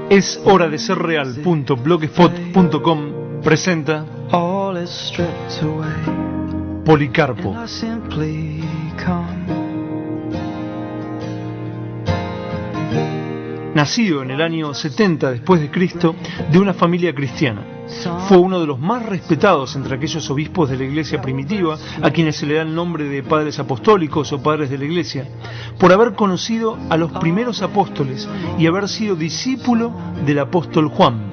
Es hora de ser real.blogspot.com presenta Policarpo. Nacido en el año 70 después de Cristo de una familia cristiana, fue uno de los más respetados entre aquellos obispos de la iglesia primitiva, a quienes se le da el nombre de padres apostólicos o padres de la iglesia, por haber conocido a los primeros apóstoles y haber sido discípulo del apóstol Juan,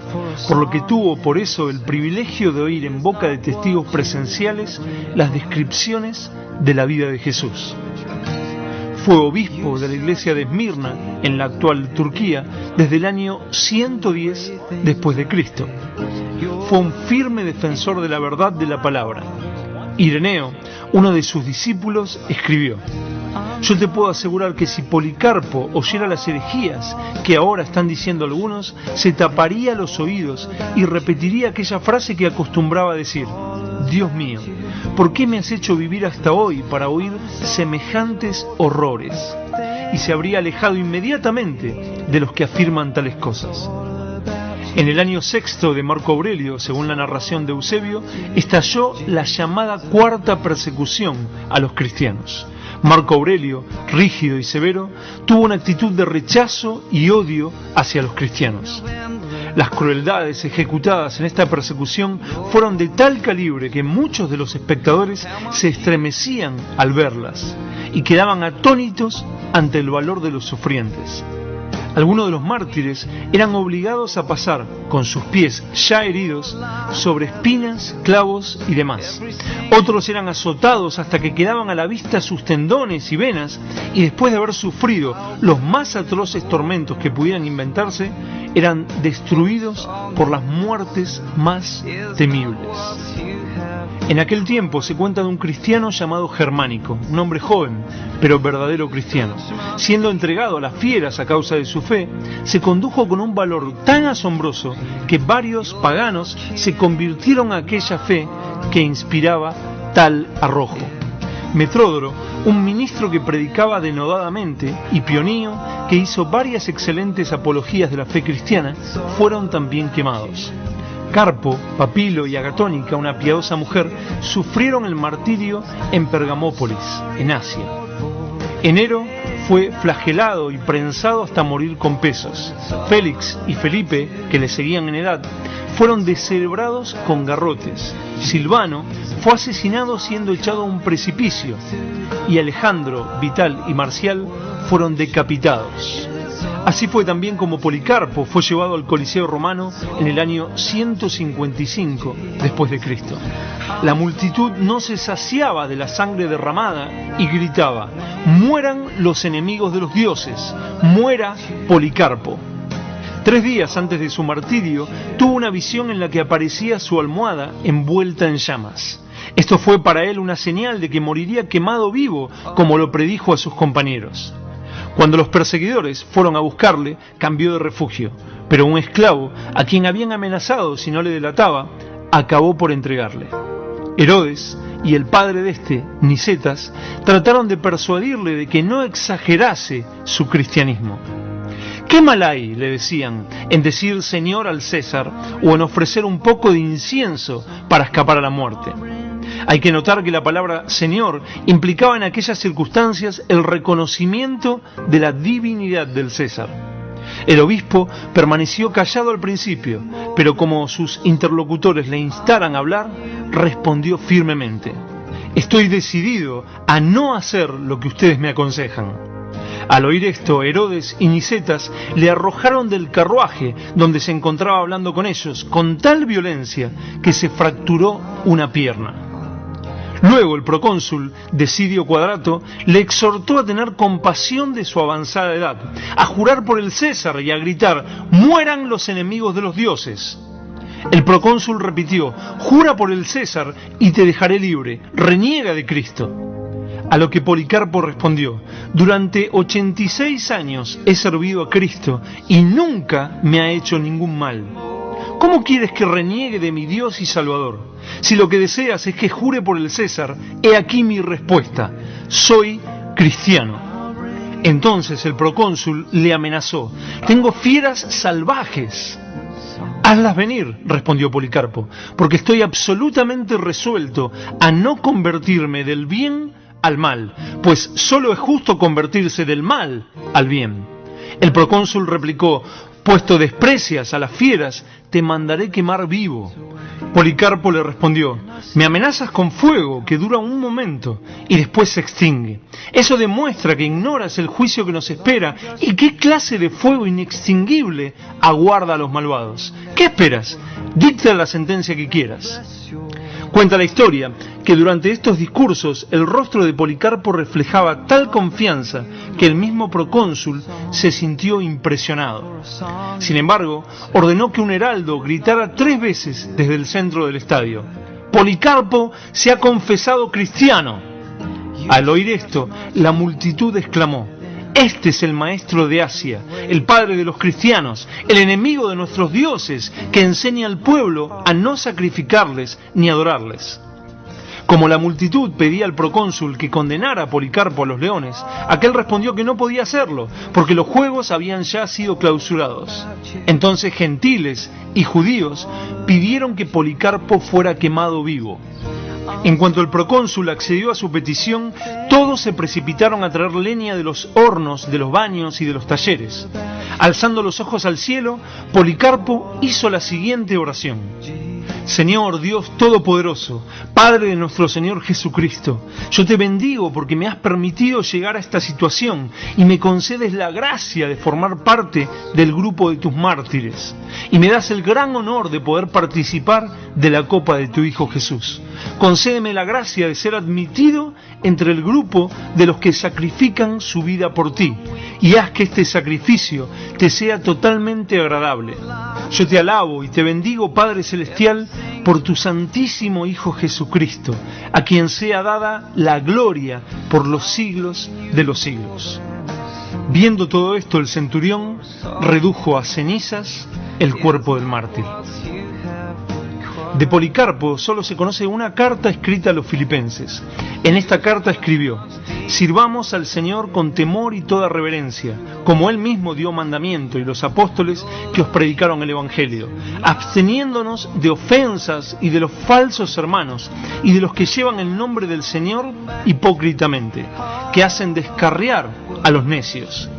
por lo que tuvo por eso el privilegio de oír en boca de testigos presenciales las descripciones de la vida de Jesús. Fue obispo de la iglesia de Esmirna, en la actual Turquía, desde el año 110 después de Cristo. Fue un firme defensor de la verdad de la palabra. Ireneo, uno de sus discípulos, escribió: yo te puedo asegurar que si Policarpo oyera las herejías que ahora están diciendo algunos, se taparía los oídos y repetiría aquella frase que acostumbraba a decir: Dios mío, ¿por qué me has hecho vivir hasta hoy para oír semejantes horrores? Y se habría alejado inmediatamente de los que afirman tales cosas. En el año sexto de Marco Aurelio, según la narración de Eusebio, estalló la llamada cuarta persecución a los cristianos. Marco Aurelio, rígido y severo, tuvo una actitud de rechazo y odio hacia los cristianos. Las crueldades ejecutadas en esta persecución fueron de tal calibre que muchos de los espectadores se estremecían al verlas y quedaban atónitos ante el valor de los sufrientes. Algunos de los mártires eran obligados a pasar, con sus pies ya heridos, sobre espinas, clavos y demás. Otros eran azotados hasta que quedaban a la vista sus tendones y venas, y después de haber sufrido los más atroces tormentos que pudieran inventarse, eran destruidos por las muertes más temibles. En aquel tiempo se cuenta de un cristiano llamado Germánico, un hombre joven, pero verdadero cristiano. Siendo entregado a las fieras a causa de su fe, se condujo con un valor tan asombroso que varios paganos se convirtieron a aquella fe que inspiraba tal arrojo. Metródoro, un ministro que predicaba denodadamente, y Pionio, que hizo varias excelentes apologías de la fe cristiana, fueron también quemados. Carpo, Papilo y Agatónica, una piadosa mujer, sufrieron el martirio en Pergamópolis, en Asia. Enero fue flagelado y prensado hasta morir con pesos. Félix y Felipe, que le seguían en edad, fueron descerebrados con garrotes. Silvano fue asesinado siendo echado a un precipicio, y Alejandro, Vital y Marcial fueron decapitados. Así fue también como Policarpo fue llevado al Coliseo romano en el año 155 después de Cristo. La multitud no se saciaba de la sangre derramada y gritaba: ¡mueran los enemigos de los dioses! ¡Muera Policarpo! 3 días antes de su martirio, tuvo una visión en la que aparecía su almohada envuelta en llamas. Esto fue para él una señal de que moriría quemado vivo, como lo predijo a sus compañeros. Cuando los perseguidores fueron a buscarle, cambió de refugio, pero un esclavo, a quien habían amenazado si no le delataba, acabó por entregarle. Herodes y el padre de este, Nicetas, trataron de persuadirle de que no exagerase su cristianismo. ¿Qué mal hay, le decían, en decir Señor al César o en ofrecer un poco de incienso para escapar a la muerte? Hay que notar que la palabra Señor implicaba en aquellas circunstancias el reconocimiento de la divinidad del César. El obispo permaneció callado al principio, pero como sus interlocutores le instaran a hablar, respondió firmemente: estoy decidido a no hacer lo que ustedes me aconsejan. Al oír esto, Herodes y Nicetas le arrojaron del carruaje donde se encontraba hablando con ellos, con tal violencia que se fracturó una pierna. Luego el procónsul, Decidio Quadrato, le exhortó a tener compasión de su avanzada edad, a jurar por el César y a gritar: ¡mueran los enemigos de los dioses! El procónsul repitió: jura por el César y te dejaré libre, reniega de Cristo. A lo que Policarpo respondió: durante 86 años he servido a Cristo y nunca me ha hecho ningún mal. ¿Cómo quieres que reniegue de mi Dios y Salvador? Si lo que deseas es que jure por el César, he aquí mi respuesta: soy cristiano. Entonces el procónsul le amenazó: tengo fieras salvajes. Hazlas venir, respondió Policarpo, porque estoy absolutamente resuelto a no convertirme del bien al mal, pues solo es justo convertirse del mal al bien. El procónsul replicó: puesto desprecias a las fieras, te mandaré quemar vivo. Policarpo le respondió: me amenazas con fuego que dura un momento y después se extingue. Eso demuestra que ignoras el juicio que nos espera y qué clase de fuego inextinguible aguarda a los malvados. ¿Qué esperas? Dicta la sentencia que quieras. Cuenta la historia que durante estos discursos el rostro de Policarpo reflejaba tal confianza que el mismo procónsul se sintió impresionado. Sin embargo, ordenó que un heraldo gritara 3 veces desde el centro del estadio: Policarpo se ha confesado cristiano. Al oír esto, la multitud exclamó: este es el maestro de Asia, el padre de los cristianos, el enemigo de nuestros dioses, que enseña al pueblo a no sacrificarles ni adorarles. Como la multitud pedía al procónsul que condenara a Policarpo a los leones, aquel respondió que no podía hacerlo, porque los juegos habían ya sido clausurados. Entonces gentiles y judíos pidieron que Policarpo fuera quemado vivo. En cuanto el procónsul accedió a su petición, todos se precipitaron a traer leña de los hornos, de los baños y de los talleres. Alzando los ojos al cielo, Policarpo hizo la siguiente oración: Señor Dios Todopoderoso, Padre de nuestro Señor Jesucristo, yo te bendigo porque me has permitido llegar a esta situación y me concedes la gracia de formar parte del grupo de tus mártires, y me das el gran honor de poder participar de la copa de tu Hijo Jesús. Concédeme la gracia de ser admitido entre el grupo de los que sacrifican su vida por ti, y haz que este sacrificio te sea totalmente agradable. Yo te alabo y te bendigo, Padre Celestial, por tu Santísimo Hijo Jesucristo, a quien sea dada la gloria por los siglos de los siglos. Viendo todo esto, el centurión redujo a cenizas el cuerpo del mártir. De Policarpo solo se conoce una carta escrita a los filipenses. En esta carta escribió: sirvamos al Señor con temor y toda reverencia, como Él mismo dio mandamiento y los apóstoles que os predicaron el Evangelio, absteniéndonos de ofensas y de los falsos hermanos y de los que llevan el nombre del Señor hipócritamente, que hacen descarriar a los necios.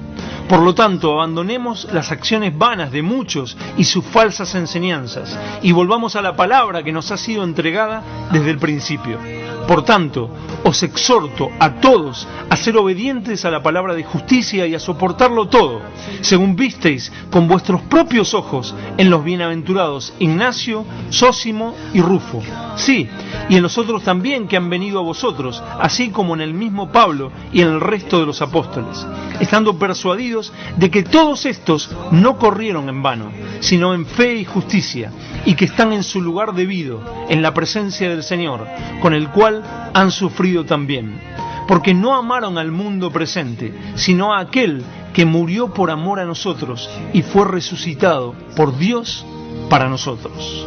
Por lo tanto, abandonemos las acciones vanas de muchos y sus falsas enseñanzas, y volvamos a la palabra que nos ha sido entregada desde el principio. Por tanto, os exhorto a todos a ser obedientes a la palabra de justicia y a soportarlo todo, según visteis con vuestros propios ojos en los bienaventurados Ignacio, Zósimo y Rufo. Sí, y en los otros también que han venido a vosotros, así como en el mismo Pablo y en el resto de los apóstoles, estando persuadidos de que todos estos no corrieron en vano, sino en fe y justicia, y que están en su lugar debido, en la presencia del Señor, con el cual han sufrido también, porque no amaron al mundo presente, sino a aquel que murió por amor a nosotros y fue resucitado por Dios para nosotros.